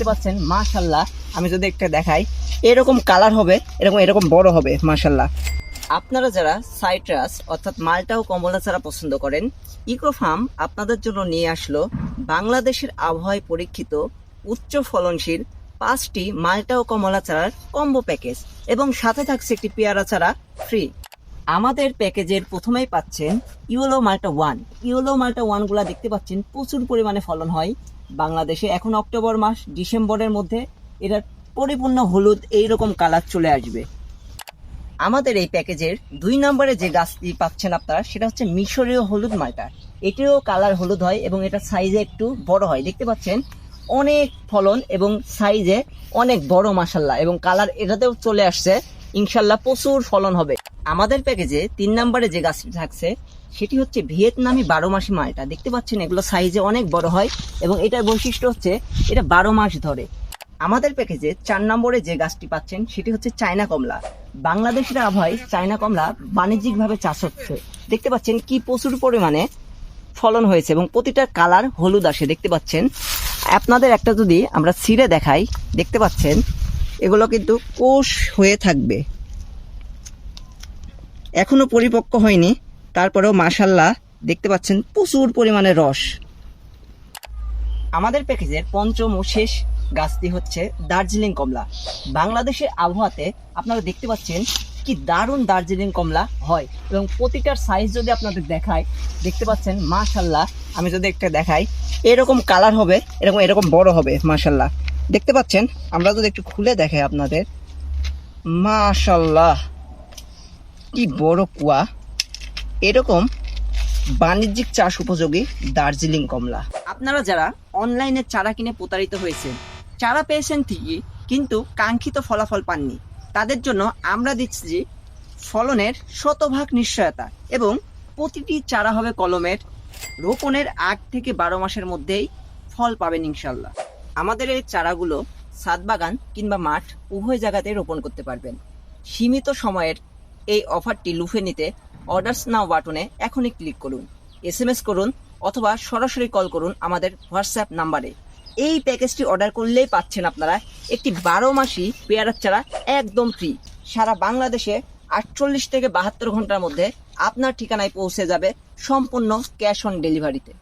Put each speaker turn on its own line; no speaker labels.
দেখতে পাচ্ছেন মাশাআল্লাহ। আমি যদি একটা দেখাই, এরকম কালার হবে, এরকম বড় হবে মাশাআল্লাহ। আপনারা যারা সাইট্রাস অর্থাৎ মাল্টা ও কমলা চারা পছন্দ করেন, ইকো ফার্ম আপনাদের জন্য নিয়ে আসলো বাংলাদেশের আবহাওয়ায় পরীক্ষিত উচ্চ ফলনশীল 5টি মাল্টা ও কমলা চারার কম্বো প্যাকেজ এবং সাথে থাকছে একটি পেয়ারা চারা ফ্রি। আমাদের প্যাকেজের প্রথমেই পাচ্ছেন ইয়েলো মাল্টা 1। ইয়েলো মাল্টা 1 গুলা দেখতে পাচ্ছেন প্রচুর পরিমাণে ফলন হয় বাংলাদেশে। এখন অক্টোবর মাস, ডিসেম্বরের মধ্যে এটার পরিপূর্ণ হলুদ এইরকম কালার চলে আসবে। আমাদের এই প্যাকেজের 2 নম্বরে যে গাছটি পাচ্ছেন আপনারা, সেটা হচ্ছে মিশরীয় হলুদ মাল্টা। এটিও কালার হলুদ হয় এবং এটা সাইজে একটু বড় হয়। দেখতে পাচ্ছেন অনেক ফলন এবং সাইজে অনেক বড় মাশাআল্লাহ, এবং কালার এটাতেও চলে আসছে। ইনশাল্লাহ প্রচুর ফলন হবে। আমাদের প্যাকেজে 3 নম্বরে যে গাছটি থাকছে সেটি হচ্ছে ভিয়েতনামি 12 মাসি মালটা। দেখতে পাচ্ছেন এগুলো সাইজে অনেক বড় হয় এবং এটার বৈশিষ্ট্য হচ্ছে এটা 12 মাস ধরে। আমাদের প্যাকেজে 4 নম্বরে যে গাছটি পাচ্ছেন সেটি হচ্ছে চায়না কমলা। বাংলাদেশের আবহাওয়ায় চায়না কমলা বাণিজ্যিকভাবে চাষ হচ্ছে। দেখতে পাচ্ছেন কি প্রচুর পরিমাণে ফলন হয়েছে এবং প্রতিটা কালার হলুদ আসে। দেখতে পাচ্ছেন, আপনাদের একটা যদি আমরা ছিঁড়ে দেখাই, দেখতে পাচ্ছেন এগুলো কিন্তু কোষ হয়ে থাকবে, এখনো পরিপক্ক হয়নি, তারপরেও মাশাআল্লাহ দেখতে পাচ্ছেন প্রচুর পরিমাণে রস। আমাদের প্যাকেজের 5ম ও শেষ গাছটি হচ্ছে দার্জিলিং কমলা। বাংলাদেশের আবহাওয়াতে আপনারা দেখতে পাচ্ছেন কি দারুণ দার্জিলিং কমলা হয় এবং প্রতিটার সাইজ যদি আপনাদের দেখায়, দেখতে পাচ্ছেন মাশাআল্লাহ। আমি যদি একটা দেখাই, এরকম কালার হবে, এরকম বড় হবে মাশাআল্লাহ। দেখতে পাচ্ছেন, আমরা যদি একটু খুলে দেখাই আপনাদের, মাশাআল্লাহ কি বড় কুয়া। এরকম বাণিজ্যিক চাষ উপযোগী দার্জিলিং কমলা। আপনারা যারা অনলাইনে চারা কিনে প্রতারিত হয়েছেন, চারা পেয়েছেন ঠিকই কিন্তু কাঙ্ক্ষিত ফলাফল পাননি, তাদের জন্য আমরা দিচ্ছি ফলনের শতভাগ নিশ্চয়তা এবং প্রতিটি চারা হবে কলমের। রোপণের 8 থেকে 12 মাসের মধ্যেই ফল পাবেন ইনশাল্লাহ। আমাদের এই চারাগুলো ছাদ বাগান কিংবা মাঠ উভয় জায়গাতেই রোপণ করতে পারবেন। সীমিত সময়ের এই অফারটি লুফে নিতে অর্ডারস নাও বাটনে এখনই ক্লিক করুন, SMS করুন অথবা সরাসরি কল করুন আমাদের হোয়াটসঅ্যাপ নাম্বারে। এই প্যাকেজটি অর্ডার করলেই পাচ্ছেন আপনারা একটি 12 মাসি পেয়ারার চারা একদম ফ্রি। সারা বাংলাদেশে 48 থেকে 72 ঘন্টার মধ্যে আপনার ঠিকানায় পৌঁছে যাবে সম্পূর্ণ ক্যাশ অন ডেলিভারিতে।